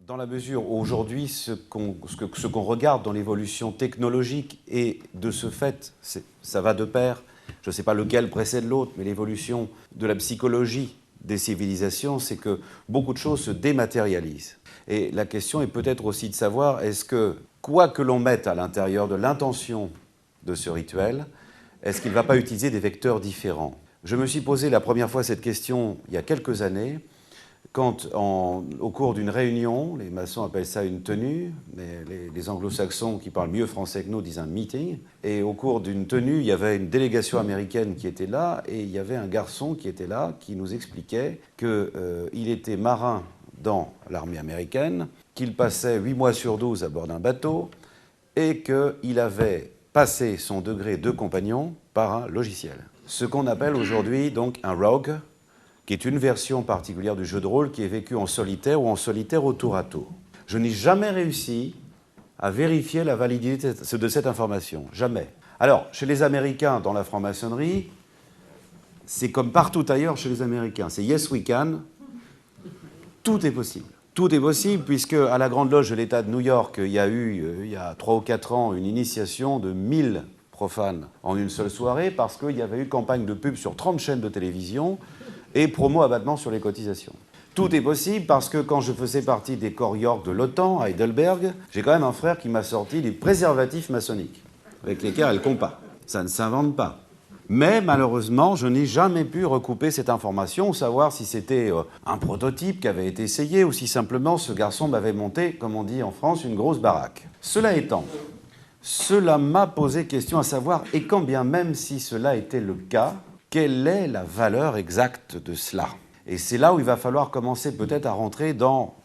Dans la mesure où aujourd'hui, ce qu'on regarde dans l'évolution technologique, et de ce fait, ça va de pair, je ne sais pas lequel précède l'autre, mais l'évolution de la psychologie des civilisations, c'est que beaucoup de choses se dématérialisent. Et la question est peut-être aussi de savoir, est-ce que, quoi que l'on mette à l'intérieur de l'intention de ce rituel, est-ce qu'il ne va pas utiliser des vecteurs différents? Je me suis posé la première fois cette question il y a quelques années, quand, au cours d'une réunion, les maçons appellent ça une tenue, mais les anglo-saxons qui parlent mieux français que nous disent un meeting, et au cours d'une tenue, il y avait une délégation américaine qui était là, et il y avait un garçon qui était là, qui nous expliquait qu'il était marin dans l'armée américaine, qu'il passait 8 mois sur 12 à bord d'un bateau, et qu'il avait passé son degré de compagnon par un logiciel. Ce qu'on appelle aujourd'hui donc un rogue, qui est une version particulière du jeu de rôle qui est vécu en solitaire ou en solitaire au tour à tour. Je n'ai jamais réussi à vérifier la validité de cette information. Jamais. Alors, chez les Américains, dans la franc-maçonnerie, c'est comme partout ailleurs chez les Américains. C'est yes we can. Tout est possible. Tout est possible puisque à la Grande Loge de l'État de New York, il y a eu, il y a 3 ou 4 ans, une initiation de 1000 profanes en une seule soirée parce qu'il y avait eu campagne de pub sur 30 chaînes de télévision et promo-abattement sur les cotisations. Tout est possible parce que quand je faisais partie des corps York de l'OTAN à Heidelberg, j'ai quand même un frère qui m'a sorti des préservatifs maçonniques avec lesquels elle combat. Ça ne s'invente pas. Mais malheureusement, je n'ai jamais pu recouper cette information, savoir si c'était un prototype qui avait été essayé ou si simplement ce garçon m'avait monté, comme on dit en France, une grosse baraque. Cela étant, cela m'a posé question à savoir, et quand bien même si cela était le cas, quelle est la valeur exacte de cela? Et c'est là où il va falloir commencer peut-être à rentrer dans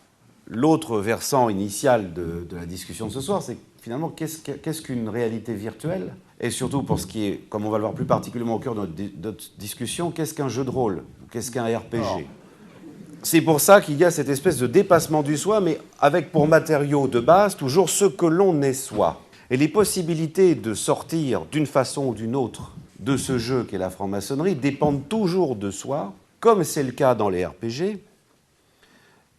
l'autre versant initial de la discussion de ce soir, c'est finalement qu'est-ce qu'une réalité virtuelle? Et surtout pour ce qui est, comme on va le voir plus particulièrement au cœur de notre discussion, qu'est-ce qu'un jeu de rôle? Qu'est-ce qu'un RPG? C'est pour ça qu'il y a cette espèce de dépassement du soi, mais avec pour matériau de base toujours ce que l'on est soi. Et les possibilités de sortir d'une façon ou d'une autre de ce jeu qu'est la franc-maçonnerie dépendent toujours de soi, comme c'est le cas dans les RPG,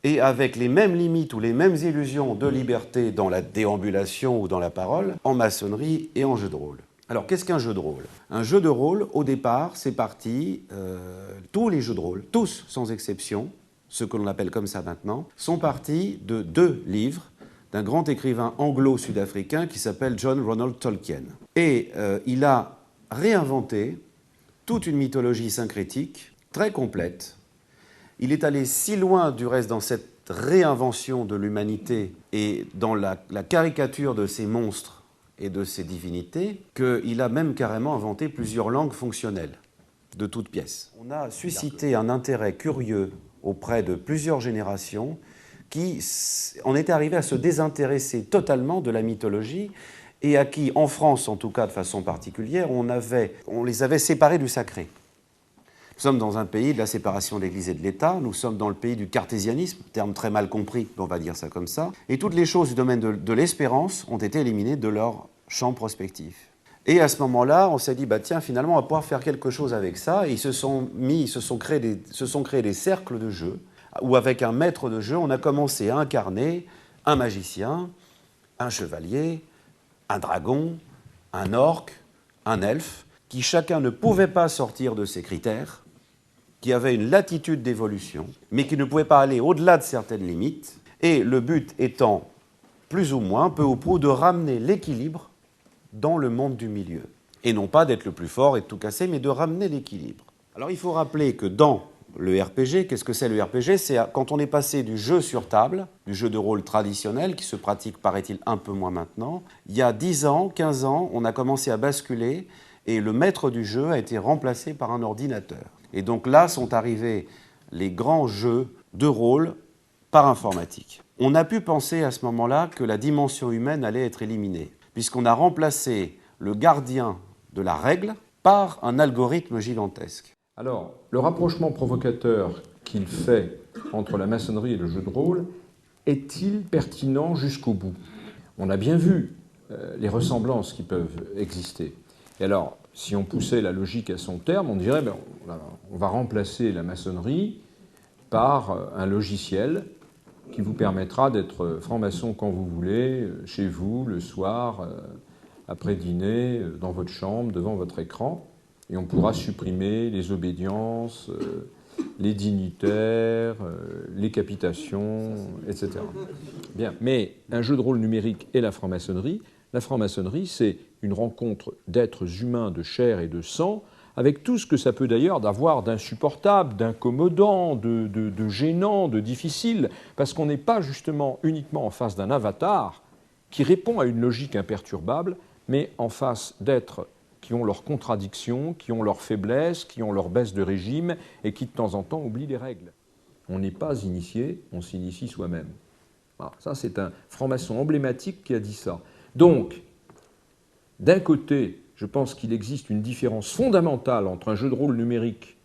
et avec les mêmes limites ou les mêmes illusions de liberté dans la déambulation ou dans la parole, en maçonnerie et en jeu de rôle. Alors, qu'est-ce qu'un jeu de rôle? Un jeu de rôle, au départ, c'est parti, tous les jeux de rôle, tous sans exception, ce que l'on appelle comme ça maintenant, sont partis de 2 livres d'un grand écrivain anglo-sud-africain qui s'appelle John Ronald Tolkien. Et il a réinventé toute une mythologie syncrétique très complète. Il est allé si loin du reste dans cette réinvention de l'humanité et dans la caricature de ces monstres et de ces divinités qu'il a même carrément inventé plusieurs langues fonctionnelles de toutes pièces. On a suscité un intérêt curieux auprès de plusieurs générations qui en étaient arrivés à se désintéresser totalement de la mythologie et à qui, en France en tout cas de façon particulière, on les avait séparés du sacré. Nous sommes dans un pays de la séparation de l'Église et de l'État, nous sommes dans le pays du cartésianisme, terme très mal compris, on va dire ça comme ça, et toutes les choses du domaine de l'espérance ont été éliminées de leur champ prospectif. Et à ce moment-là, on s'est dit, bah tiens, finalement, on va pouvoir faire quelque chose avec ça, et ils se sont créés des cercles de jeu, où avec un maître de jeu, on a commencé à incarner un magicien, un chevalier, un dragon, un orc, un elfe, qui chacun ne pouvait pas sortir de ces critères, qui avaient une latitude d'évolution, mais qui ne pouvaient pas aller au-delà de certaines limites, et le but étant, plus ou moins, peu ou prou, de ramener l'équilibre dans le monde du milieu. Et non pas d'être le plus fort et de tout casser, mais de ramener l'équilibre. Alors il faut rappeler que dans le RPG, qu'est-ce que c'est le RPG? C'est quand on est passé du jeu sur table, du jeu de rôle traditionnel, qui se pratique, paraît-il, un peu moins maintenant. Il y a 10 ans, 15 ans, on a commencé à basculer, et le maître du jeu a été remplacé par un ordinateur. Et donc là sont arrivés les grands jeux de rôle par informatique. On a pu penser à ce moment-là que la dimension humaine allait être éliminée, puisqu'on a remplacé le gardien de la règle par un algorithme gigantesque. Alors, le rapprochement provocateur qu'il fait entre la maçonnerie et le jeu de rôle est-il pertinent jusqu'au bout? On a bien vu les ressemblances qui peuvent exister. Et alors, si on poussait la logique à son terme, on dirait on va remplacer la maçonnerie par un logiciel qui vous permettra d'être franc-maçon quand vous voulez, chez vous, le soir, après dîner, dans votre chambre, devant votre écran. Et on pourra supprimer les obédiences, les dignitaires, les capitations, etc. Bien, mais un jeu de rôle numérique et la franc-maçonnerie, c'est une rencontre d'êtres humains de chair et de sang, avec tout ce que ça peut d'ailleurs d'avoir d'insupportable, d'incommodant, de gênant, de difficile, parce qu'on n'est pas justement uniquement en face d'un avatar qui répond à une logique imperturbable, mais en face d'êtres qui ont leurs contradictions, qui ont leurs faiblesses, qui ont leurs baisses de régime et qui de temps en temps oublient les règles. On n'est pas initié, on s'initie soi-même. Voilà, ça, c'est un franc-maçon emblématique qui a dit ça. Donc, d'un côté, je pense qu'il existe une différence fondamentale entre un jeu de rôle numérique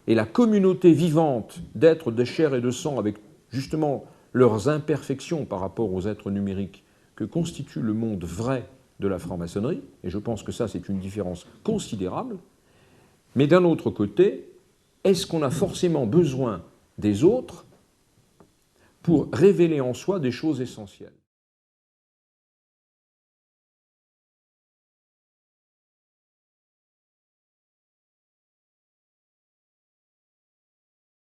et la communauté vivante d'êtres de chair et de sang avec justement leurs imperfections par rapport aux êtres numériques que constitue le monde vrai de la franc-maçonnerie, et je pense que ça c'est une différence considérable, mais d'un autre côté, est-ce qu'on a forcément besoin des autres pour révéler en soi des choses essentielles ?